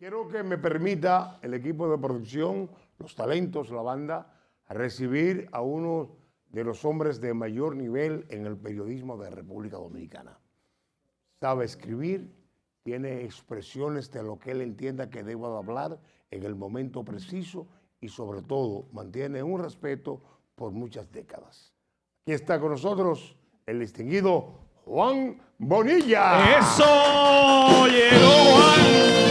Quiero que me permita el equipo de producción, los talentos, la banda, recibir a uno de los hombres de mayor nivel en el periodismo de República Dominicana. Sabe escribir, tiene expresiones de lo que él entienda que deba de hablar en el momento preciso y sobre todo mantiene un respeto por muchas décadas. Aquí está con nosotros el distinguido Juan Bonilla. ¡Eso! ¡Llegó Juan!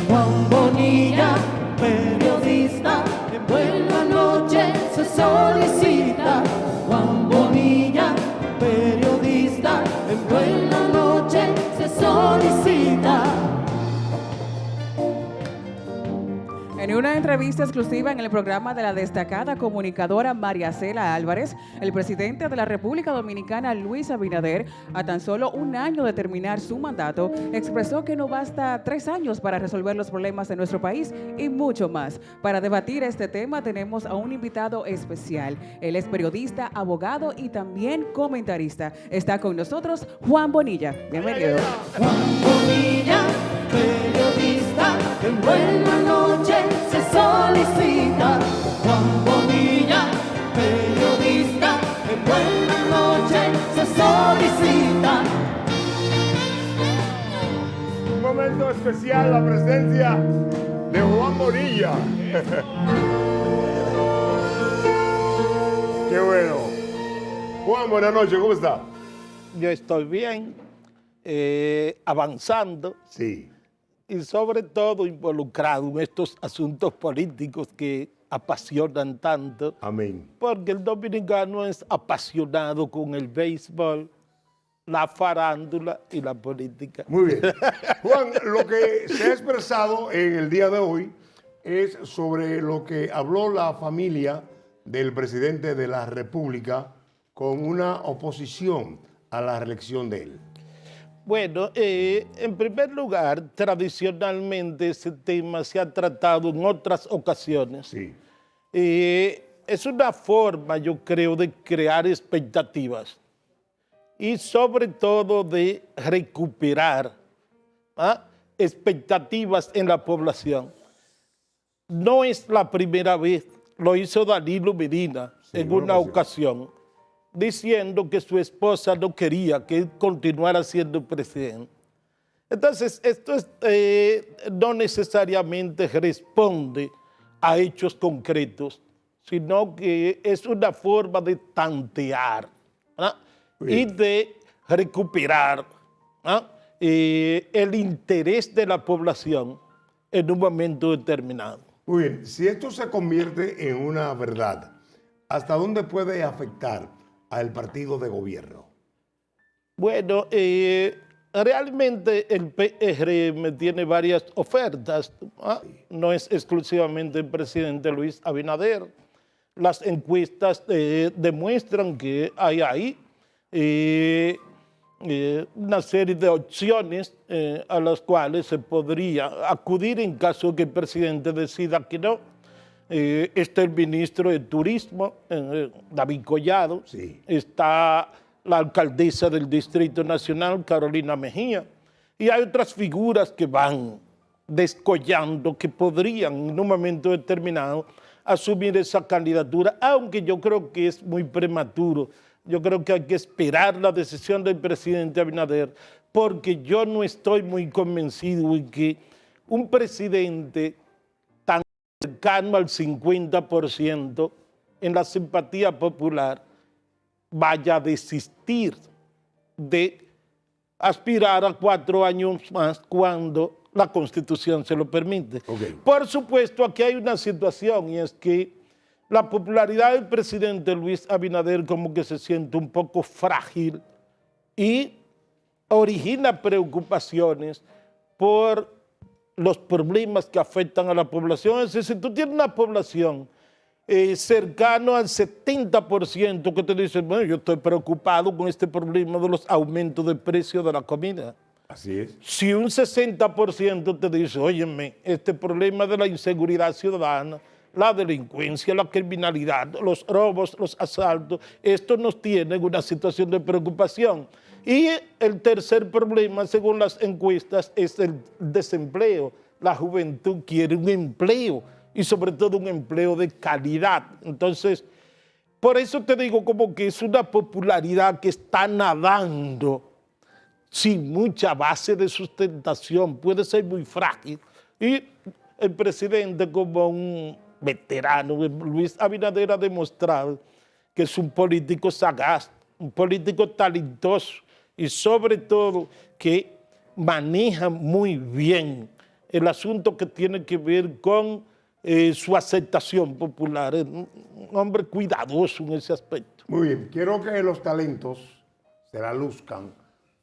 Juan Bonilla, periodista, en buena noche se solicita. Juan Bonilla, periodista, en buena noche se solicita. En una entrevista exclusiva en el programa de la destacada comunicadora María Cela Álvarez, el presidente de la República Dominicana, Luis Abinader, a tan solo un año de terminar su mandato, expresó que no basta 3 años para resolver los problemas de nuestro país y mucho más. Para debatir este tema tenemos a un invitado especial. Él es periodista, abogado y también comentarista. Está con nosotros Juan Bonilla. Bienvenido. Juan Bonilla, periodista, en buena noche se solicita. Juan Bonilla, periodista, en buena noche se solicita. Un momento especial, la presencia de Juan Bonilla. Qué bueno. Juan, buenas noches, ¿cómo está? Yo estoy bien, avanzando Sí. y sobre todo involucrado en estos asuntos políticos que apasionan tanto, Amén. porque el dominicano es apasionado con el béisbol, la farándula y la política. Muy bien. Juan, lo que se ha expresado en el día de hoy es sobre lo que habló la familia del presidente de la República con una oposición a la reelección de él. Bueno, en primer lugar, tradicionalmente ese tema se ha tratado en otras ocasiones. Sí. Es una forma, yo creo, de crear expectativas y sobre todo de recuperar expectativas en la población. No es la primera vez, lo hizo Danilo Medina en una ocasión, diciendo que su esposa no quería que él continuara siendo presidente. Entonces, esto no necesariamente responde a hechos concretos, sino que es una forma de tantear y de recuperar el interés de la población en un momento determinado. Muy bien. Si esto se convierte en una verdad, ¿hasta dónde puede afectar al partido de gobierno? Bueno, realmente el PRM tiene varias ofertas, no es exclusivamente el presidente Luis Abinader. Las encuestas demuestran que hay ahí una serie de opciones a las cuales se podría acudir en caso que el presidente decida que no. Está el ministro de Turismo, David Collado, Sí. está la alcaldesa del Distrito Nacional, Carolina Mejía, y hay otras figuras que van descollando, que podrían en un momento determinado asumir esa candidatura, aunque yo creo que es muy prematuro. Yo creo que hay que esperar la decisión del presidente Abinader, porque yo no estoy muy convencido de que un presidente tan cercano al 50% en la simpatía popular vaya a desistir de aspirar a 4 años más cuando la Constitución se lo permite. Okay. Por supuesto, aquí hay una situación y es que la popularidad del presidente Luis Abinader como que se siente un poco frágil y origina preocupaciones por los problemas que afectan a la población. Es decir, si tú tienes una población cercano al 70% que te dicen, bueno, yo estoy preocupado con este problema de los aumentos de precio de la comida. Así es. Si un 60% te dice, óyeme, este problema de la inseguridad ciudadana, la delincuencia, la criminalidad, los robos, los asaltos. Esto nos tiene en una situación de preocupación. Y el tercer problema, según las encuestas, es el desempleo. La juventud quiere un empleo y sobre todo un empleo de calidad. Entonces, por eso te digo como que es una popularidad que está nadando sin mucha base de sustentación, puede ser muy frágil. Y el presidente, como un veterano, Luis Abinader, ha demostrado que es un político sagaz, un político talentoso y sobre todo que maneja muy bien el asunto que tiene que ver con su aceptación popular. Es un hombre cuidadoso en ese aspecto. Muy bien, quiero que los talentos se la luzcan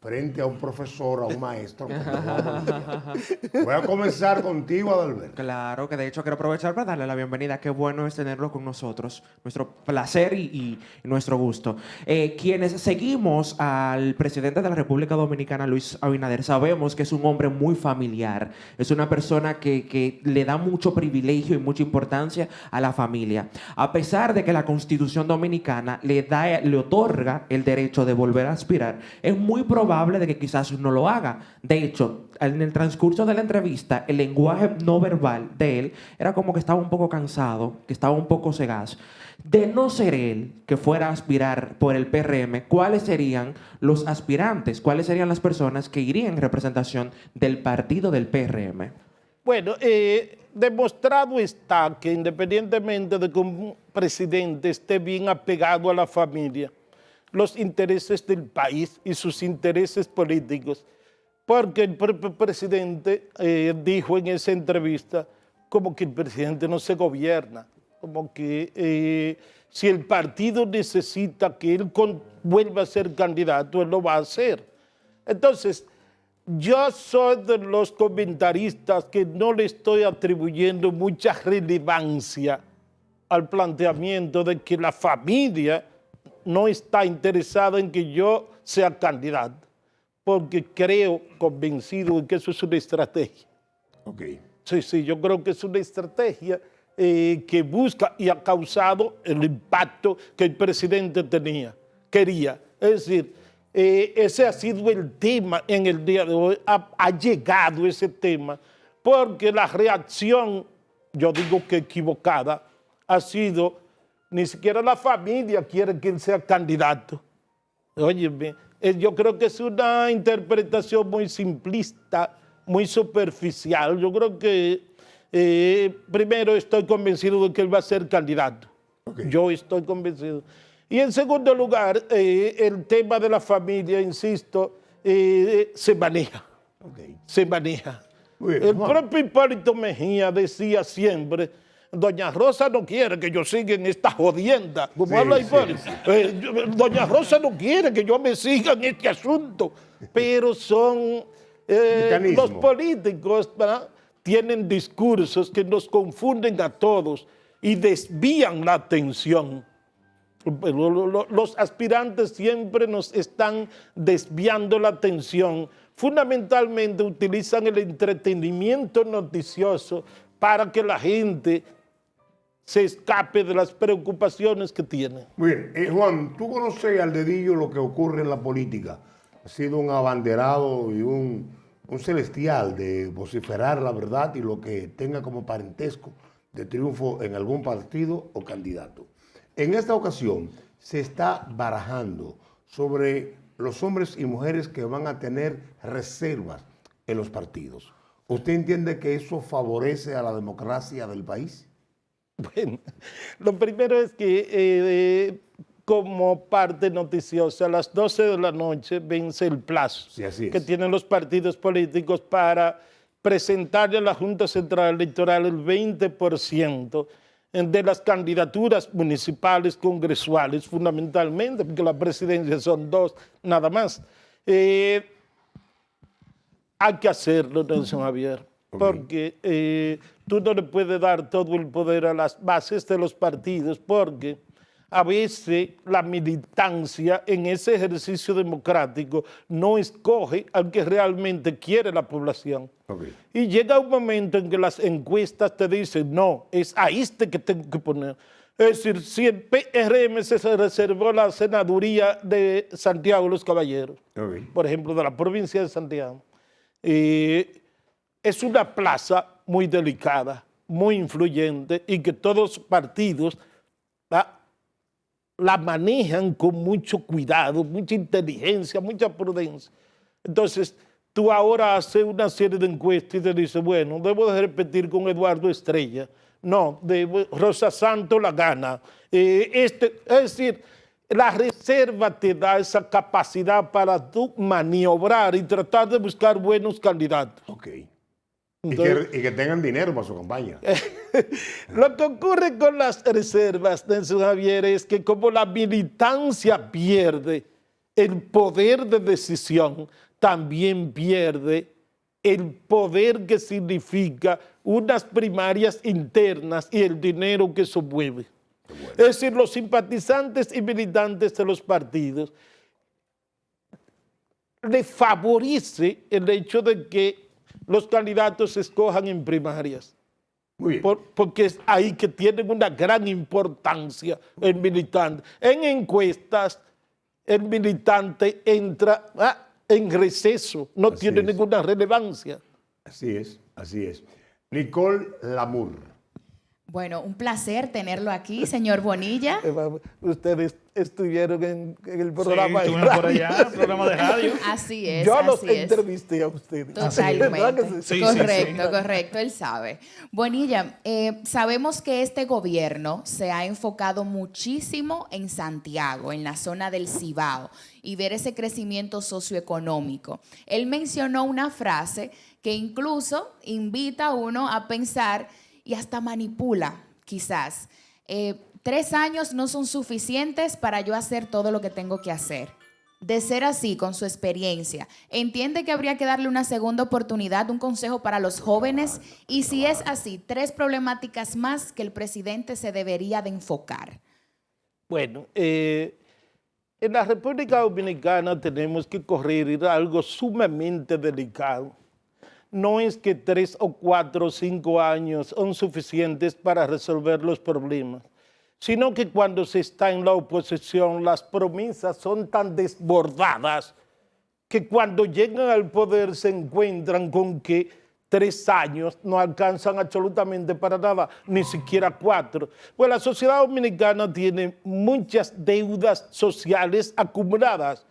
frente a un profesor, a un maestro. Voy a comenzar contigo, Adalberto. Claro, que de hecho quiero aprovechar para darle la bienvenida. Qué bueno es tenerlo con nosotros. Nuestro placer y nuestro gusto. Quienes seguimos al presidente de la República Dominicana, Luis Abinader, sabemos que es un hombre muy familiar. Es una persona que le da mucho privilegio y mucha importancia a la familia. A pesar de que la Constitución Dominicana le otorga el derecho de volver a aspirar, es muy probable de que quizás no lo haga. De hecho, en el transcurso de la entrevista, el lenguaje no verbal de él era como que estaba un poco cansado, que estaba un poco sagaz. De no ser él que fuera a aspirar por el PRM, ¿cuáles serían los aspirantes? ¿Cuáles serían las personas que irían en representación del partido del PRM? Bueno, demostrado está que independientemente de que un presidente esté bien apegado a la familia, los intereses del país y sus intereses políticos, porque el propio presidente dijo en esa entrevista como que el presidente no se gobierna, como que si el partido necesita que él vuelva a ser candidato, él lo va a hacer. Entonces, yo soy de los comentaristas que no le estoy atribuyendo mucha relevancia al planteamiento de que la familia no está interesada en que yo sea candidato, porque creo, convencido de que eso es una estrategia. Ok. Sí, yo creo que es una estrategia que busca y ha causado el impacto que el presidente quería. Es decir, ese ha sido el tema en el día de hoy, ha llegado ese tema, porque la reacción, yo digo que equivocada, ha sido: ni siquiera la familia quiere que él sea candidato. Óyeme, yo creo que es una interpretación muy simplista, muy superficial. Yo creo que primero estoy convencido de que él va a ser candidato. Okay. Yo estoy convencido. Y en segundo lugar, el tema de la familia, insisto, se maneja. Okay. Se maneja. Bien, El propio Hipólito Mejía decía siempre: Doña Rosa no quiere que yo siga en esta jodienda, como Sí, habla sí, Hipólito. sí. Doña Rosa no quiere que yo me siga en este asunto, pero son los políticos, ¿verdad? Tienen discursos que nos confunden a todos y desvían la atención. Los aspirantes siempre nos están desviando la atención. Fundamentalmente utilizan el entretenimiento noticioso para que la gente se escape de las preocupaciones que tiene. Muy bien. Juan, tú conoces al dedillo lo que ocurre en la política. Ha sido un abanderado y un celestial de vociferar la verdad y lo que tenga como parentesco de triunfo en algún partido o candidato. En esta ocasión se está barajando sobre los hombres y mujeres que van a tener reservas en los partidos. ¿Usted entiende que eso favorece a la democracia del país? Bueno, lo primero es que como parte noticiosa, a las 12 de la noche vence el plazo que tienen los partidos políticos para presentarle a la Junta Central Electoral el 20% de las candidaturas municipales, congresuales, fundamentalmente, porque la presidencia son 2 nada más. Hay que hacerlo, Nelson Javier, porque tú no le puedes dar todo el poder a las bases de los partidos, porque a veces la militancia en ese ejercicio democrático no escoge al que realmente quiere la población. Okay. Y llega un momento en que las encuestas te dicen, no, es a este que tengo que poner. Es decir, si el PRM se reservó la senaduría de Santiago de los Caballeros, Okay. por ejemplo, de la provincia de Santiago, es una plaza muy delicada, muy influyente y que todos los partidos la manejan con mucho cuidado, mucha inteligencia, mucha prudencia. Entonces, tú ahora haces una serie de encuestas y te dices, bueno, debo de repetir con Eduardo Estrella. No, Rosa Santos la gana. Es decir, la reserva te da esa capacidad para tú maniobrar y tratar de buscar buenos candidatos. Ok. Entonces, y que tengan dinero para su campaña. lo que ocurre con las reservas, Nelson Javier, es que como la militancia pierde el poder de decisión, también pierde el poder que significa unas primarias internas y el dinero que eso mueve. Bueno. Es decir, los simpatizantes y militantes de los partidos le favorece el hecho de que los candidatos se escojan en primarias. Muy bien. Porque es ahí que tienen una gran importancia el militante. En encuestas, el militante entra en receso, no Así tiene es. ninguna relevancia. Así es, así es. Nicole Lamour. Bueno, un placer tenerlo aquí, señor Bonilla. Ustedes estuvieron en el programa Sí, de estuvimos por radio. allá, programa de radio. Así es, Yo los así es. entrevisté a ustedes. Totalmente. ¿Verdad que sí? Sí, Correcto, correcto, él sabe. Bonilla, sabemos que este gobierno se ha enfocado muchísimo en Santiago, en la zona del Cibao, y ver ese crecimiento socioeconómico. Él mencionó una frase que incluso invita a uno a pensar y hasta manipula, quizás. 3 años no son suficientes para yo hacer todo lo que tengo que hacer. De ser así, con su experiencia, ¿entiende que habría que darle una segunda oportunidad, un consejo para los jóvenes? Y si es así, 3 problemáticas más que el presidente se debería de enfocar. Bueno, en la República Dominicana tenemos que correr algo sumamente delicado. No es que 3 o 4 o 5 años son suficientes para resolver los problemas, sino que cuando se está en la oposición las promesas son tan desbordadas que cuando llegan al poder se encuentran con que 3 años no alcanzan absolutamente para nada, ni siquiera 4. Pues la sociedad dominicana tiene muchas deudas sociales acumuladas.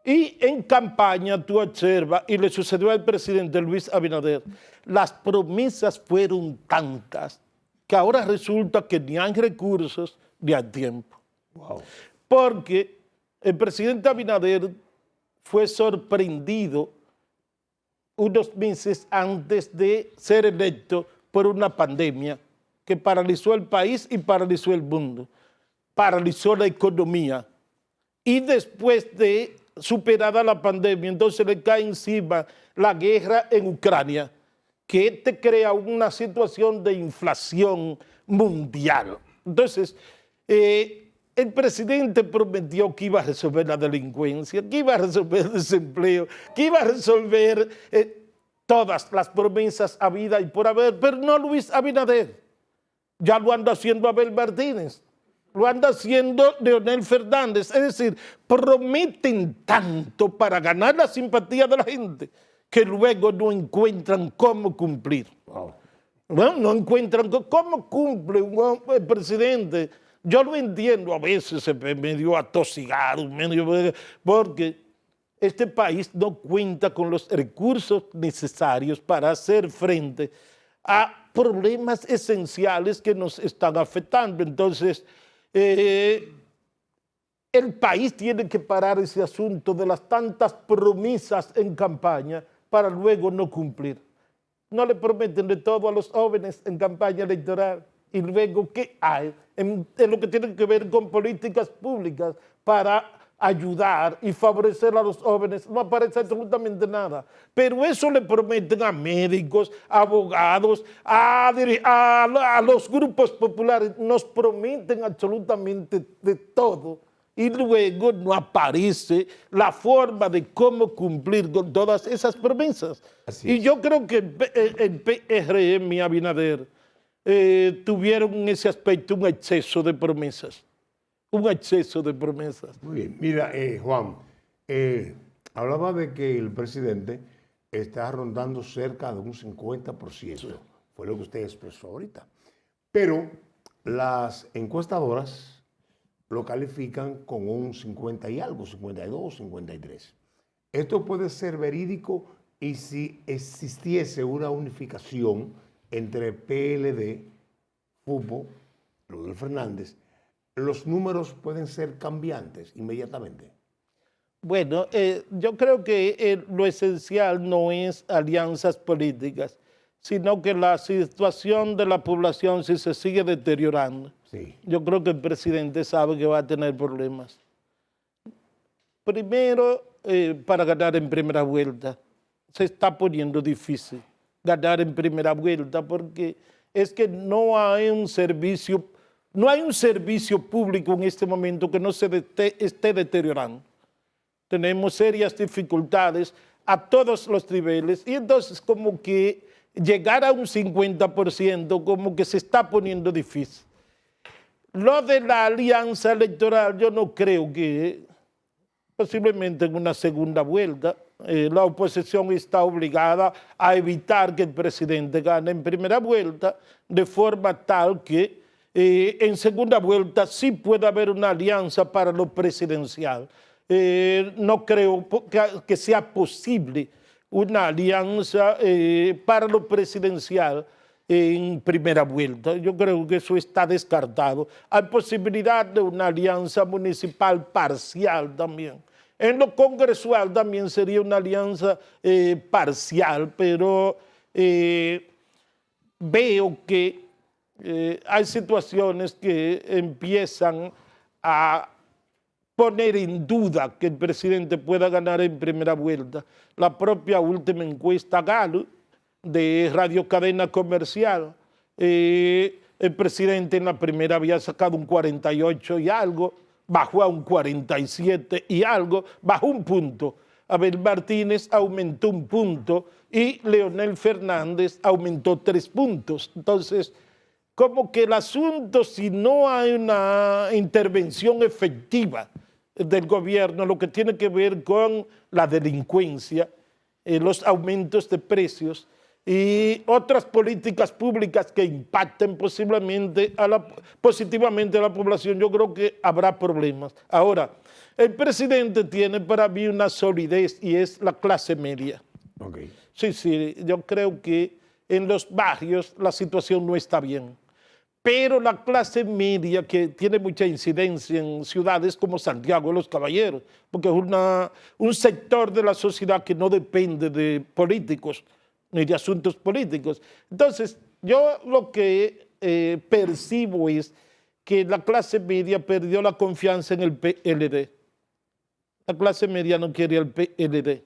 Y en campaña tú observas, y le sucedió al presidente Luis Abinader, las promesas fueron tantas que ahora resulta que ni hay recursos ni hay tiempo. Wow. Porque el presidente Abinader fue sorprendido unos meses antes de ser electo por una pandemia que paralizó el país y paralizó el mundo, paralizó la economía. Y después de superada la pandemia, entonces le cae encima la guerra en Ucrania, que te crea una situación de inflación mundial. Entonces, el presidente prometió que iba a resolver la delincuencia, que iba a resolver el desempleo, que iba a resolver todas las promesas habidas y por haber, pero no Luis Abinader. Ya lo anda haciendo Abel Martínez. Lo anda haciendo Leonel Fernández. Es decir, prometen tanto para ganar la simpatía de la gente que luego no encuentran cómo cumplir. Wow. No encuentran cómo cumple el presidente. Yo lo entiendo, a veces se ve medio atosigado, porque este país no cuenta con los recursos necesarios para hacer frente a problemas esenciales que nos están afectando. Entonces, el país tiene que parar ese asunto de las tantas promesas en campaña para luego no cumplir. No le prometen de todo a los jóvenes en campaña electoral y luego ¿qué hay? En lo que tiene que ver con políticas públicas para ayudar y favorecer a los jóvenes, no aparece absolutamente nada. Pero eso le prometen a médicos, a abogados, a los grupos populares, nos prometen absolutamente de todo. Y luego no aparece la forma de cómo cumplir con todas esas promesas. Y yo creo que el PRM y Abinader tuvieron en ese aspecto un exceso de promesas. Un exceso de promesas. Muy bien. Mira, Juan, hablaba de que el presidente está rondando cerca de un 50%. Fue lo que usted expresó ahorita. Pero las encuestadoras lo califican con un 50 y algo, 52, 53. Esto puede ser verídico y si existiese una unificación entre PLD, FUPO, Leonel Fernández, los números pueden ser cambiantes inmediatamente. Bueno, yo creo que lo esencial no es alianzas políticas, sino que la situación de la población, si se sigue deteriorando, sí, yo creo que el presidente sabe que va a tener problemas. Primero, para ganar en primera vuelta, se está poniendo difícil ganar en primera vuelta porque es que no hay un servicio público en este momento que no se esté deteriorando. Tenemos serias dificultades a todos los niveles y entonces como que llegar a un 50% como que se está poniendo difícil. Lo de la alianza electoral yo no creo que posiblemente en una segunda vuelta la oposición está obligada a evitar que el presidente gane en primera vuelta de forma tal que en segunda vuelta sí puede haber una alianza para lo presidencial. No creo que sea posible una alianza para lo presidencial en primera vuelta. Yo creo que eso está descartado. Hay posibilidad de una alianza municipal parcial también. En lo congresual también sería una alianza parcial, pero veo que hay situaciones que empiezan a poner en duda que el presidente pueda ganar en primera vuelta. La propia última encuesta Gallup de Radio Cadena Comercial, el presidente en la primera había sacado un 48 y algo, bajó a un 47 y algo, bajó un punto. Abel Martínez aumentó un punto y Leonel Fernández aumentó 3 puntos. Entonces, como que el asunto, si no hay una intervención efectiva del gobierno, lo que tiene que ver con la delincuencia, los aumentos de precios y otras políticas públicas que impacten positivamente a la población, yo creo que habrá problemas. Ahora, el presidente tiene para mí una solidez y es la clase media. Okay. Sí, yo creo que en los barrios la situación no está bien. Pero la clase media, que tiene mucha incidencia en ciudades como Santiago de los Caballeros, porque es un sector de la sociedad que no depende de políticos ni de asuntos políticos. Entonces, yo lo que percibo es que la clase media perdió la confianza en el PLD. La clase media no quiere el PLD.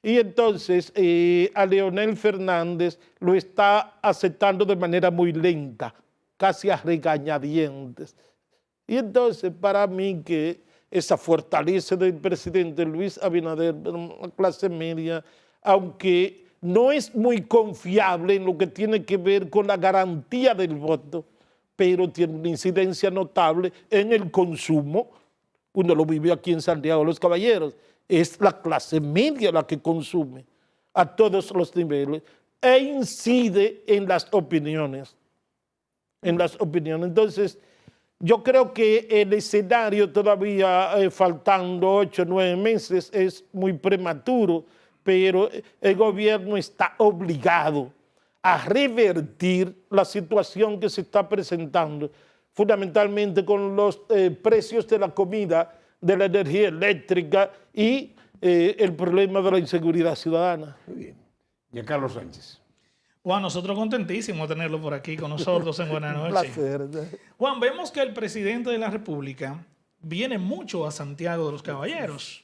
Y entonces a Leonel Fernández lo está aceptando de manera muy lenta, casi a regañadientes. Y entonces, para mí, que esa fortaleza del presidente Luis Abinader, la clase media, aunque no es muy confiable en lo que tiene que ver con la garantía del voto, pero tiene una incidencia notable en el consumo. Uno lo vive aquí en Santiago de los Caballeros. Es la clase media la que consume a todos los niveles e incide en las opiniones. Entonces, yo creo que el escenario todavía, faltando 8 o 9 meses, es muy prematuro, pero el gobierno está obligado a revertir la situación que se está presentando, fundamentalmente con los precios de la comida, de la energía eléctrica y el problema de la inseguridad ciudadana. Muy bien. Giancarlo Sánchez. Juan, nosotros contentísimos de tenerlo por aquí con nosotros en Buenas Noches. Un placer. Juan, vemos que el presidente de la República viene mucho a Santiago de los Caballeros.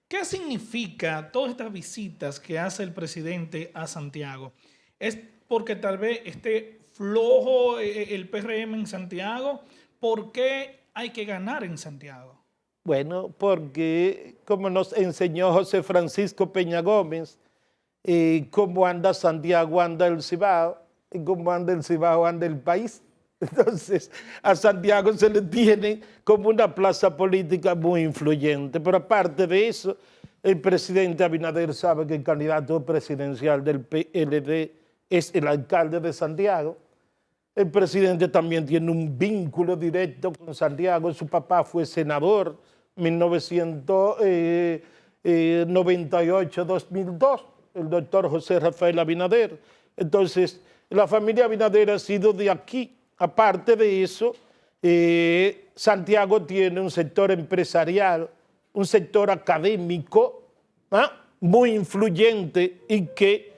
¿Qué significa todas estas visitas que hace el presidente a Santiago? ¿Es porque tal vez esté flojo el PRM en Santiago? ¿Por qué hay que ganar en Santiago? Bueno, porque como nos enseñó José Francisco Peña Gómez, cómo anda Santiago, anda el Cibao, y cómo anda el Cibao, anda el país. Entonces, a Santiago se le tiene como una plaza política muy influyente. Pero aparte de eso, el presidente Abinader sabe que el candidato presidencial del PLD es el alcalde de Santiago. El presidente también tiene un vínculo directo con Santiago. Su papá fue senador en 1998-2002, el doctor José Rafael Abinader. Entonces, la familia Abinader ha sido de aquí. Aparte de eso, Santiago tiene un sector empresarial, un sector académico muy influyente y que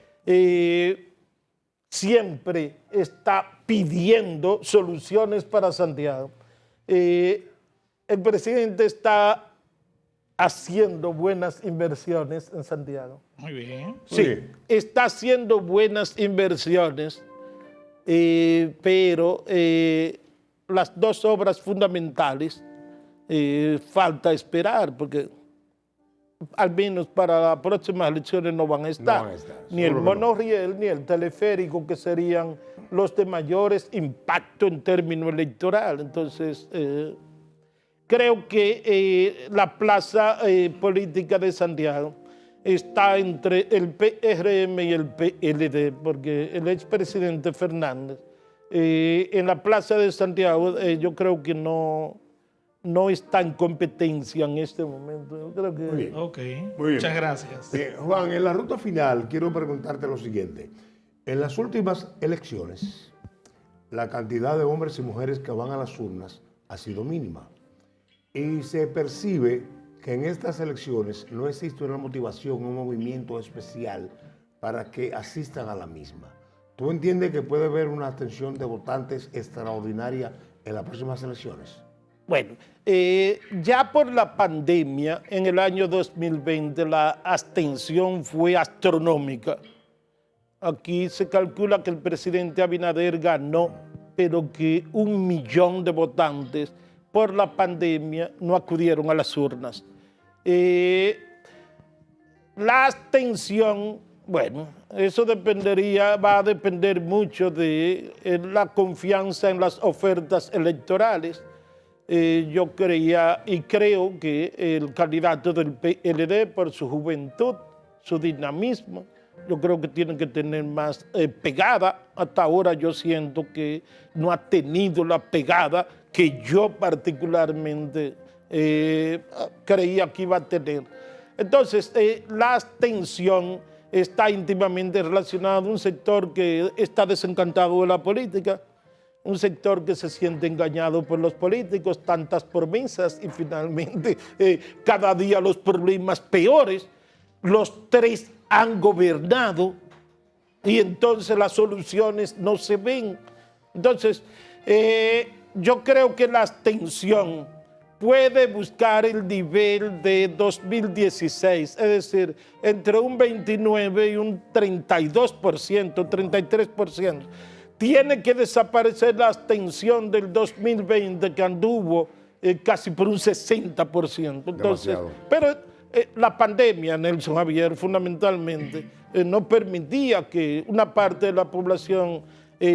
siempre está pidiendo soluciones para Santiago. El presidente está haciendo buenas inversiones en Santiago. Muy bien. Sí, está haciendo buenas inversiones. Pero las dos obras fundamentales falta esperar, porque al menos para las próximas elecciones no van a estar. No van a estar, Ni el seguro que no. monorriel ni el teleférico, que serían los de mayores impacto en términos electorales. Entonces, creo que la plaza política de Santiago está entre el PRM y el PLD, porque el expresidente Fernández en la plaza de Santiago yo creo que no está en competencia en este momento. Yo creo que Muy bien. Ok. Muy bien. Muchas gracias. Juan, en la ruta final quiero preguntarte lo siguiente. En las últimas elecciones, la cantidad de hombres y mujeres que van a las urnas ha sido mínima. Y se percibe que en estas elecciones no existe una motivación, un movimiento especial para que asistan a la misma. ¿Tú entiendes que puede haber una abstención de votantes extraordinaria en las próximas elecciones? Bueno, ya por la pandemia, en el año 2020, la abstención fue astronómica. Aquí se calcula que el presidente Abinader ganó, pero que 1 millón de votantes por la pandemia no acudieron a las urnas. La abstención, bueno, eso va a depender mucho de la confianza en las ofertas electorales. Yo creía y creo que el candidato del PLD, por su juventud, su dinamismo, yo creo que tiene que tener más pegada. Hasta ahora yo siento que no ha tenido la pegada que yo particularmente creía que iba a tener. Entonces, la abstención está íntimamente relacionada a un sector que está desencantado de la política, un sector que se siente engañado por los políticos, tantas promesas y finalmente cada día los problemas peores. Los tres han gobernado y entonces las soluciones no se ven. Entonces, yo creo que la abstención puede buscar el nivel de 2016, es decir, entre un 29 y un 32%, 33%. Tiene que desaparecer la abstención del 2020 que anduvo casi por un 60%. Entonces, Demasiado. pero la pandemia, Nelson Javier, fundamentalmente, no permitía que una parte de la población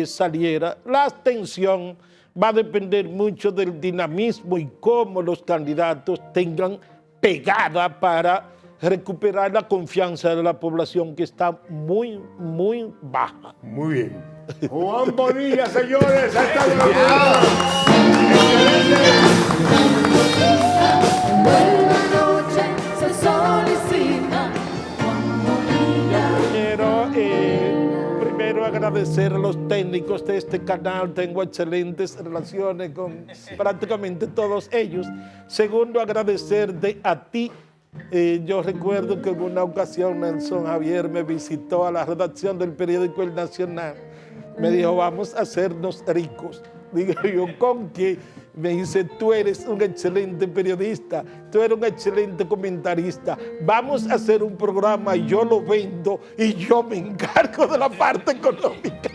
saliera. La abstención va a depender mucho del dinamismo y cómo los candidatos tengan pegada para recuperar la confianza de la población, que está muy, muy baja. Muy bien. Juan Bonilla, señores, ha estado en la Buena noche se solicita Juan Bonilla. Quiero primero agradecer a los técnicos de este canal. Tengo excelentes relaciones con prácticamente todos ellos. Segundo, agradecerte a ti. Yo recuerdo que en una ocasión Nelson Javier me visitó a la redacción del periódico El Nacional. Me dijo, vamos a hacernos ricos. Digo yo, ¿con qué? Me dice, tú eres un excelente periodista, tú eres un excelente comentarista. Vamos a hacer un programa, yo lo vendo y yo me encargo de la parte económica.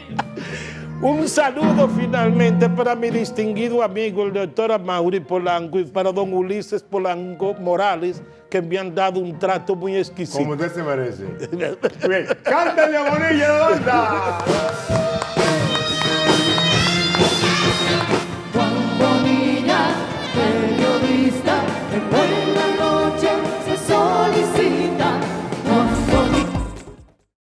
Un saludo finalmente para mi distinguido amigo, el doctor Amaury Polanco, y para don Ulises Polanco Morales, que me han dado un trato muy exquisito. Como usted se merece. Bien, cántale a Bonilla, la banda.